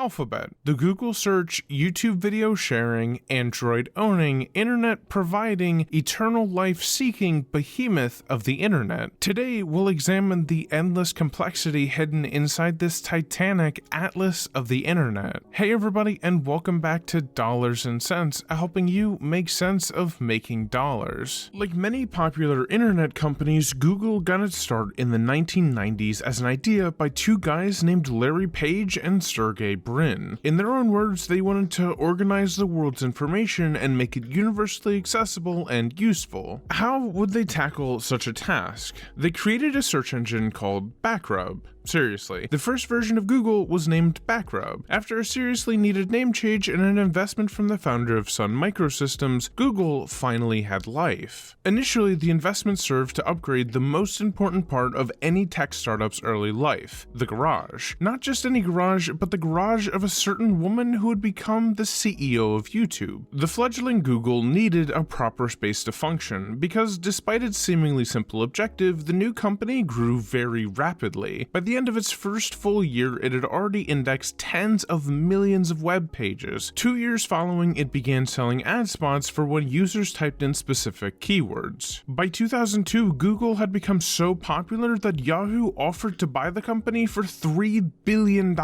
Alphabet, the Google search, YouTube video sharing, Android owning, internet providing, eternal life seeking behemoth of the internet. Today, we'll examine the endless complexity hidden inside this titanic atlas of the internet. Hey everybody, and welcome back to Dollars and Cents, helping you make sense of making dollars. Like many popular internet companies, Google got its start in the 1990s as an idea by two guys named Larry Page and Sergey Brin. In their own words, they wanted to organize the world's information and make it universally accessible and useful. How would they tackle such a task? They created a search engine called Backrub. Seriously, the first version of Google was named Backrub. After a seriously needed name change and an investment from the founder of Sun Microsystems, Google finally had life. Initially, the investment served to upgrade the most important part of any tech startup's early life, the garage. Not just any garage, but the garage of a certain woman who would become the CEO of YouTube. The fledgling Google needed a proper space to function, because despite its seemingly simple objective, the new company grew very rapidly. By the end of its first full year, it had already indexed tens of millions of web pages. 2 years following, it began selling ad spots for when users typed in specific keywords. By 2002, Google had become so popular that Yahoo offered to buy the company for $3 billion.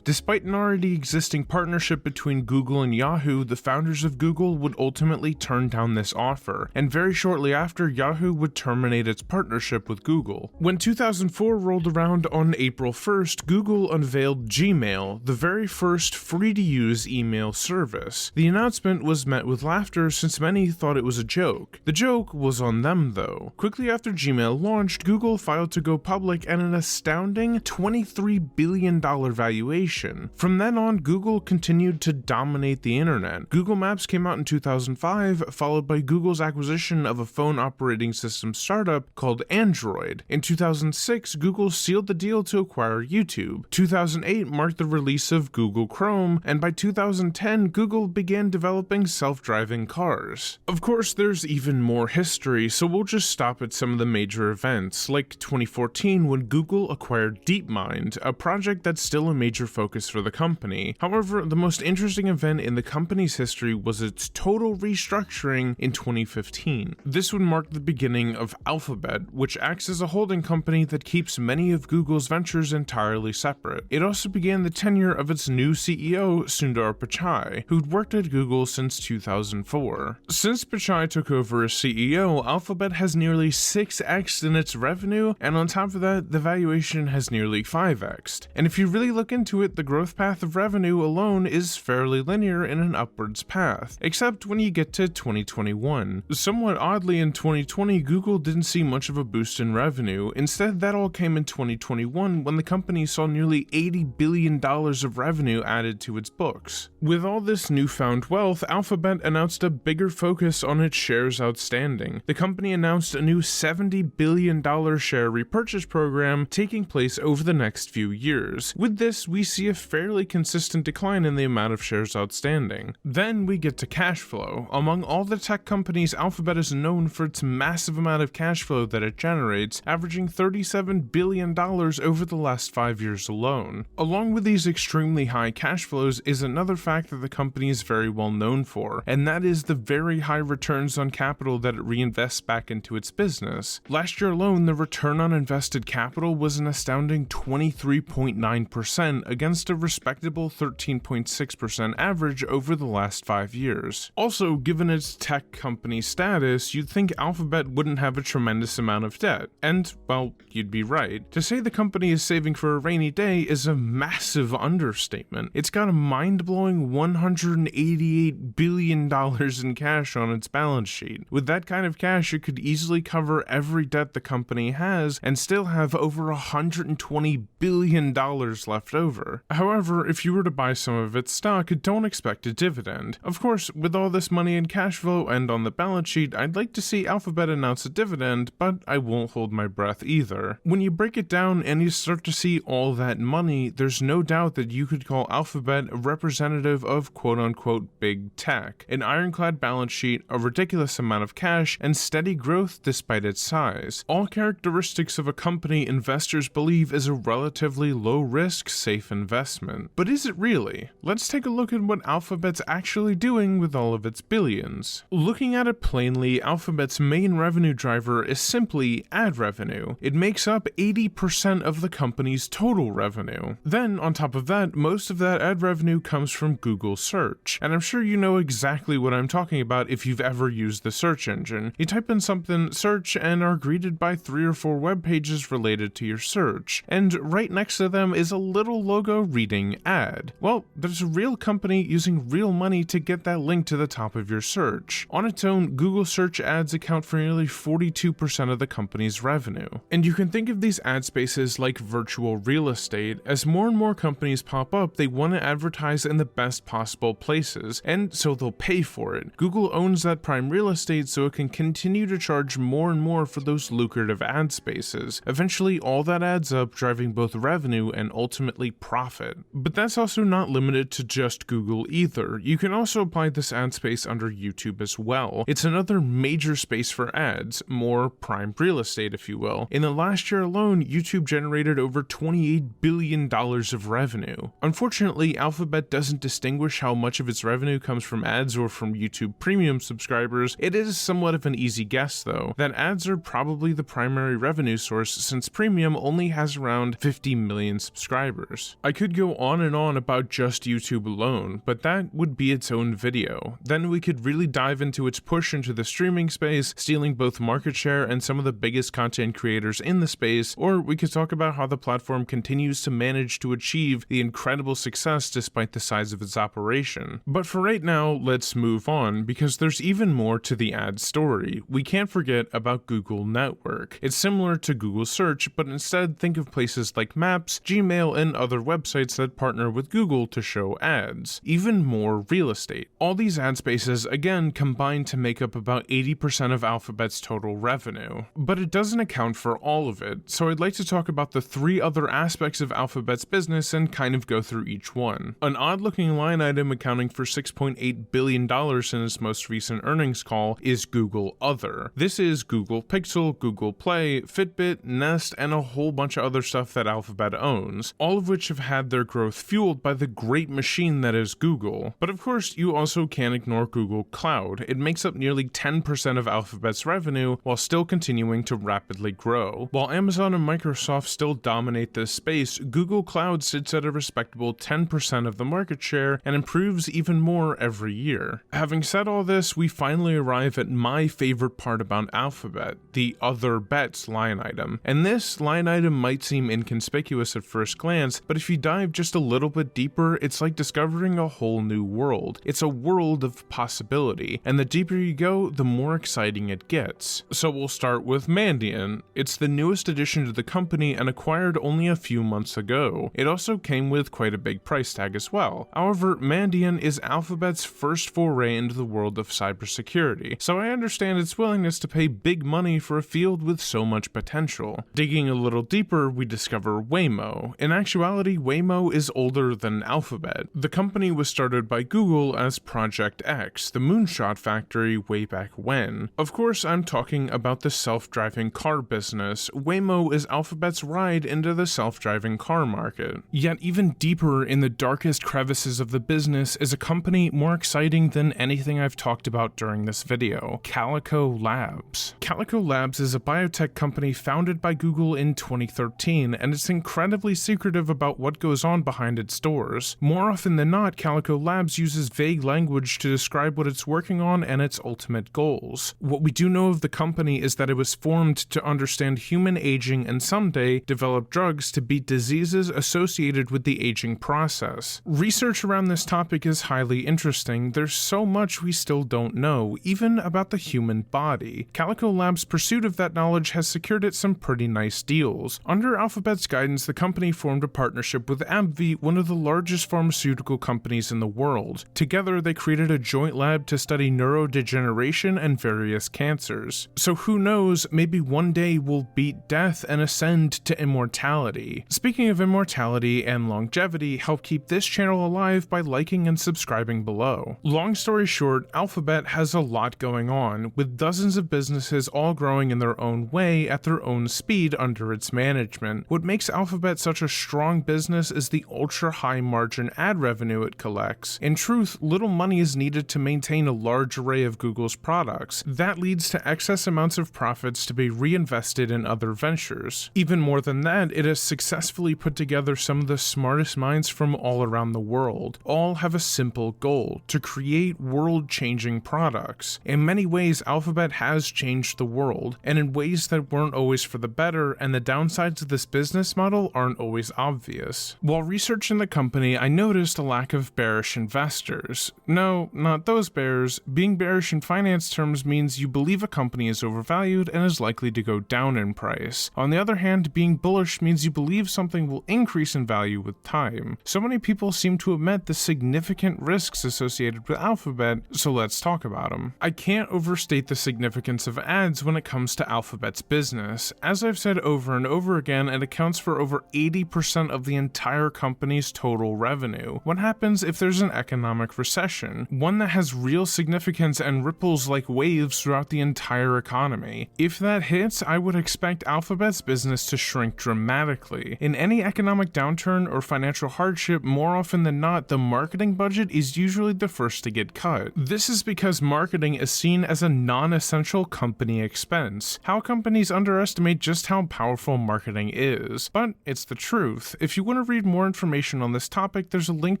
Despite an already existing partnership between Google and Yahoo, the founders of Google would ultimately turn down this offer, and very shortly after, Yahoo would terminate its partnership with Google. When 2004 rolled around, on April 1st, Google unveiled Gmail, the very first free-to-use email service. The announcement was met with laughter since many thought it was a joke. The joke was on them though. Quickly after Gmail launched, Google filed to go public at an astounding $23 billion valuation. From then on, Google continued to dominate the internet. Google Maps came out in 2005, followed by Google's acquisition of a phone operating system startup called Android. In 2006, Google sealed the deal to acquire YouTube. 2008 marked the release of Google Chrome, and by 2010, Google began developing self-driving cars. Of course, there's even more history, so we'll just stop at some of the major events, like 2014 when Google acquired DeepMind, a project that's still a major focus for the company. However, the most interesting event in the company's history was its total restructuring in 2015. This would mark the beginning of Alphabet, which acts as a holding company that keeps many of Google's ventures entirely separate. It also began the tenure of its new CEO, Sundar Pichai, who'd worked at Google since 2004. Since Pichai took over as CEO, Alphabet has nearly 6x'd in its revenue, and on top of that, the valuation has nearly 5x'd. And if you really look into it, the growth path of revenue alone is fairly linear in an upwards path, except when you get to 2021. Somewhat oddly, in 2020, Google didn't see much of a boost in revenue. Instead, that all came in 2021 when the company saw nearly $80 billion of revenue added to its books. With all this newfound wealth, Alphabet announced a bigger focus on its shares outstanding. The company announced a new $70 billion share repurchase program taking place over the next few years. With this, we see a fairly consistent decline in the amount of shares outstanding. Then we get to cash flow. Among all the tech companies, Alphabet is known for its massive amount of cash flow that it generates, averaging $37 billion over the last 5 years alone. Along with these extremely high cash flows is another fact that the company is very well known for, and that is the very high returns on capital that it reinvests back into its business. Last year alone, the return on invested capital was an astounding 23.9% against a respectable 13.6% average over the last 5 years. Also, given its tech company status, you'd think Alphabet wouldn't have a tremendous amount of debt, and, well, you'd be right. To say the company is saving for a rainy day is a massive understatement. It's got a mind-blowing $188 billion in cash on its balance sheet. With that kind of cash, it could easily cover every debt the company has and still have over $120 billion left over. However, if you were to buy some of its stock, don't expect a dividend. Of course, with all this money in cash flow and on the balance sheet, I'd like to see Alphabet announce a dividend, but I won't hold my breath either. When you break it down, and you start to see all that money, there's no doubt that you could call Alphabet a representative of quote-unquote big tech. An ironclad balance sheet, a ridiculous amount of cash, and steady growth despite its size. All characteristics of a company investors believe is a relatively low-risk, safe investment. But is it really? Let's take a look at what Alphabet's actually doing with all of its billions. Looking at it plainly, Alphabet's main revenue driver is simply ad revenue. It makes up 80% of the company's total revenue. Then, on top of that, most of that ad revenue comes from Google search. And I'm sure you know exactly what I'm talking about if you've ever used the search engine. You type in something, search, and are greeted by 3 or 4 web pages related to your search. And right next to them is a little logo reading ad. Well, there's a real company using real money to get that link to the top of your search. On its own, Google search ads account for nearly 42% of the company's revenue. And you can think of these ad spaces like virtual real estate. As more and more companies pop up, they want to advertise in the best possible places, and so they'll pay for it. Google owns that prime real estate, so it can continue to charge more and more for those lucrative ad spaces. Eventually, all that adds up, driving both revenue and ultimately profit. But that's also not limited to just Google either. You can also apply this ad space under YouTube as well. It's another major space for ads, more prime real estate if you will. In the last year alone, YouTube generated over $28 billion of revenue. Unfortunately, Alphabet doesn't distinguish how much of its revenue comes from ads or from YouTube Premium subscribers. It is somewhat of an easy guess though, that ads are probably the primary revenue source since Premium only has around 50 million subscribers. I could go on and on about just YouTube alone, but that would be its own video. Then we could really dive into its push into the streaming space, stealing both market share and some of the biggest content creators in the space, or we could talk about how the platform continues to manage to achieve the incredible success despite the size of its operation. But for right now, let's move on, because there's even more to the ad story. We can't forget about Google Network. It's similar to Google Search, but instead think of places like Maps, Gmail, and other websites that partner with Google to show ads. Even more real estate. All these ad spaces again combine to make up about 80% of Alphabet's total revenue. But it doesn't account for all of it, so I'd like to talk about the 3 other aspects of Alphabet's business and kind of go through each one. An odd-looking line item accounting for $6.8 billion in its most recent earnings call is Google Other. This is Google Pixel, Google Play, Fitbit, Nest, and a whole bunch of other stuff that Alphabet owns, all of which have had their growth fueled by the great machine that is Google. But of course, you also can't ignore Google Cloud. It makes up nearly 10% of Alphabet's revenue while still continuing to rapidly grow. While Amazon and Microsoft still dominate this space, Google Cloud sits at a respectable 10% of the market share and improves even more every year. Having said all this, we finally arrive at my favorite part about Alphabet, the Other Bets line item. And this line item might seem inconspicuous at first glance, but if you dive just a little bit deeper, it's like discovering a whole new world. It's a world of possibility, and the deeper you go, the more exciting it gets. So we'll start with Mandiant. It's the newest addition to the company and acquired only a few months ago. It also came with quite a big price tag as well. However, Mandiant is Alphabet's first foray into the world of cybersecurity, so I understand its willingness to pay big money for a field with so much potential. Digging a little deeper, we discover Waymo. In actuality, Waymo is older than Alphabet. The company was started by Google as Project X, the moonshot factory way back when. Of course, I'm talking about the self-driving car business. Waymo is Alphabet's ride into the self-driving car market. Yet even deeper in the darkest crevices of the business is a company more exciting than anything I've talked about during this video, Calico Labs. Calico Labs is a biotech company founded by Google in 2013, and it's incredibly secretive about what goes on behind its doors. More often than not, Calico Labs uses vague language to describe what it's working on and its ultimate goals. What we do know of the company is that it was formed to understand human aging and someday develop drugs to beat diseases associated with the aging process. Research around this topic is highly interesting. There's so much we still don't know, even about the human body. Calico Labs' pursuit of that knowledge has secured it some pretty nice deals. Under Alphabet's guidance, the company formed a partnership with AbbVie, one of the largest pharmaceutical companies in the world. Together, they created a joint lab to study neurodegeneration and various cancers. So who knows, maybe one day we'll beat death and ascend to immortality. Speaking of immortality and longevity, help keep this channel alive by liking and subscribing below. Long story short, Alphabet has a lot going on, with dozens of businesses all growing in their own way at their own speed under its management. What makes Alphabet such a strong business is the ultra-high margin ad revenue it collects. In truth, little money is needed to maintain a large array of Google's products. That leads to excess amounts of profits to be reinvested in other ventures. Even more than that, it has successfully put together some of the smartest minds from all around the world. All have a simple goal: to create world-changing products. In many ways, Alphabet has changed the world, and in ways that weren't always for the better, and the downsides of this business model aren't always obvious. While researching the company, I noticed a lack of bearish investors. No, not those bears. Being bearish in finance terms means you believe a company is overvalued and is likely to go down in price. On the other hand, being bullish means you believe something will increase in value with time. So many people seem to admit the significant risks associated with Alphabet, so let's talk about them. I can't overstate the significance of ads when it comes to Alphabet's business. As I've said over and over again, it accounts for over 80% of the entire company's total revenue. What happens if there's an economic recession? One that has real significance and ripples like waves throughout the entire economy. If that hits, I would expect Alphabet's business to shrink dramatically. In any economic downturn or financial hardship, more often than not, the marketing budget is usually the first to get cut. This is because marketing is seen as a non-essential company expense. How companies underestimate just how powerful marketing is. But it's the truth. If you want to read more information on this topic, there's a link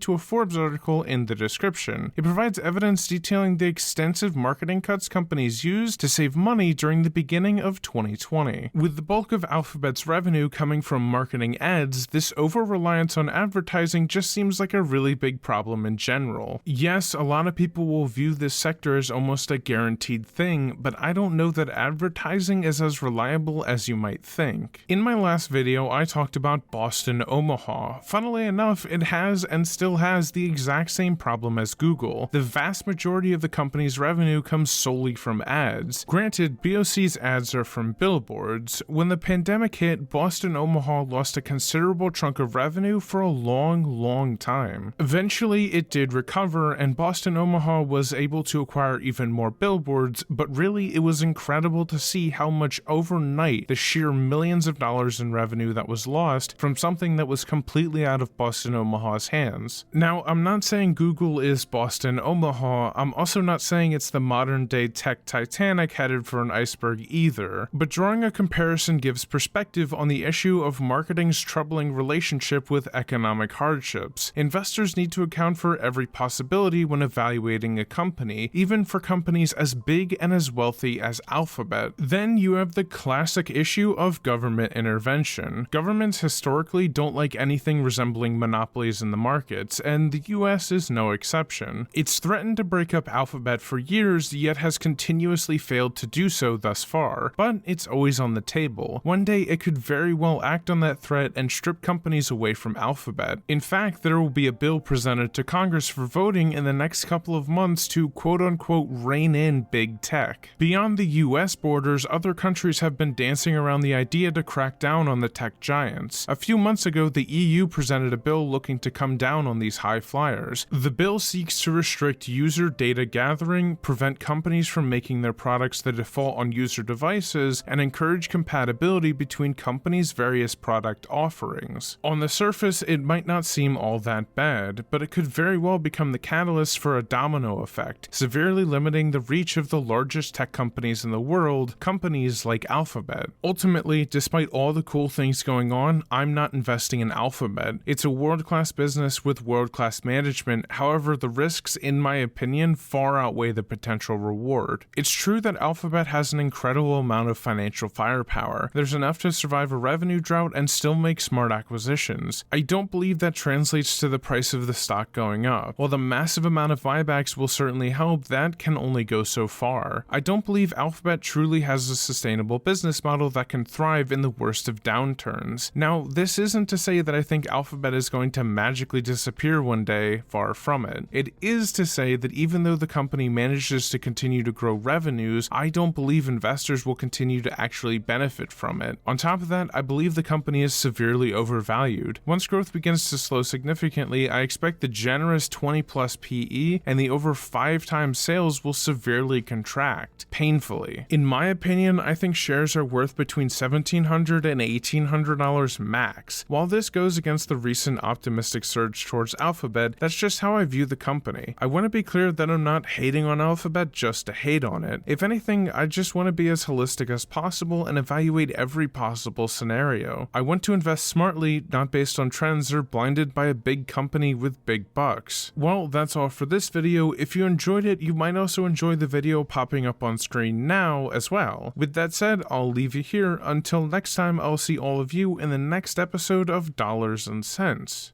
to a Forbes article in the description. It provides evidence detailing the extensive marketing cuts companies used to save money during the beginning of 2020. With the bulk of Alphabet's revenue coming from marketing ads, this over-reliance on advertising just seems like a really big problem in general. Yes, a lot of people will view this sector as almost a guaranteed thing, but I don't know that advertising is as reliable as you might think. In my last video, I talked about Boston Omaha. Funnily enough, it has and still has the exact same problem as Google. The vast majority of the company's revenue comes solely from ads. Granted, BOC's ads are from billboards. When the pandemic hit, Boston Omaha lost a considerable chunk of revenue for a long time. Eventually, it did recover, and Boston Omaha was able to acquire even more billboards, but really it was incredible to see how much overnight the sheer millions of dollars in revenue that was lost from something that was completely out of Boston Omaha's hands. Now, I'm not saying Google is Boston Omaha. I'm also not saying it's the modern day tech Titanic headed for an iceberg either, but drawing a comparison gives perspective on the issue of marketing's troubling relationship with economic hardships. Investors need to account for every possibility when evaluating a company, even for companies as big and as wealthy as Alphabet. Then you have the classic issue of government intervention. Governments historically don't like anything resembling monopolies in the markets, and the US is no exception. It's threatened to break up Alphabet for years, yet has continuously failed to do so thus far, but it's always on the table. One day it could very well act on that threat and strip companies away from Alphabet. In fact, there will be a bill presented to Congress for voting in the next couple of months to quote-unquote rein in big tech. Beyond the US borders, other countries have been dancing around the idea to crack down on the tech giants. A few months ago, the EU presented a bill looking to come down on these high flyers. The bill seeks to restrict user data gathering, prevent companies from making their products the default on user devices, and encourage compatibility between companies' various product offerings. On the surface, it might not seem all that bad, but it could very well become the catalyst for a domino effect, severely limiting the reach of the largest tech companies in the world, companies like Alphabet. Ultimately, despite all the cool things going on, I'm not investing in Alphabet. It's a world-class business with world-class management, however, the risks, in my opinion, far outweigh the potential reward. It's true that Alphabet has an incredible amount of financial firepower. There's enough to survive a revenue drought and still make smart acquisitions. I don't believe that translates to the price of the stock going up. While the massive amount of buybacks will certainly help, that can only go so far. I don't believe Alphabet truly has a sustainable business model that can thrive in the worst of downturns. Now, this isn't to say that I think Alphabet is going to magically disappear one day, far from it. It is to say that even though the company manages to continue to grow revenues, I don't believe investors will continue to actually benefit from it. On top of that, I believe the company is severely overvalued. Once growth begins to slow significantly, I expect the generous 20 plus PE and the over 5 times sales will severely contract, painfully. In my opinion, I think shares are worth between $1,700 and $1,800 max. While this goes against the recent optimistic surge towards Alphabet, that's just how I view the company. I want to be clear that I'm not hating on Alphabet just to hate on it. If anything, I just want to be as holistic as possible and evaluate every possible scenario. I want to invest smartly, not based on trends or blinded by a big company with big bucks. Well, that's all for this video. If you enjoyed it, you might also enjoy the video popping up on screen now as well. With that said, I'll leave you here. Until next time, I'll see all of you in the next episode of Dollars and Cents.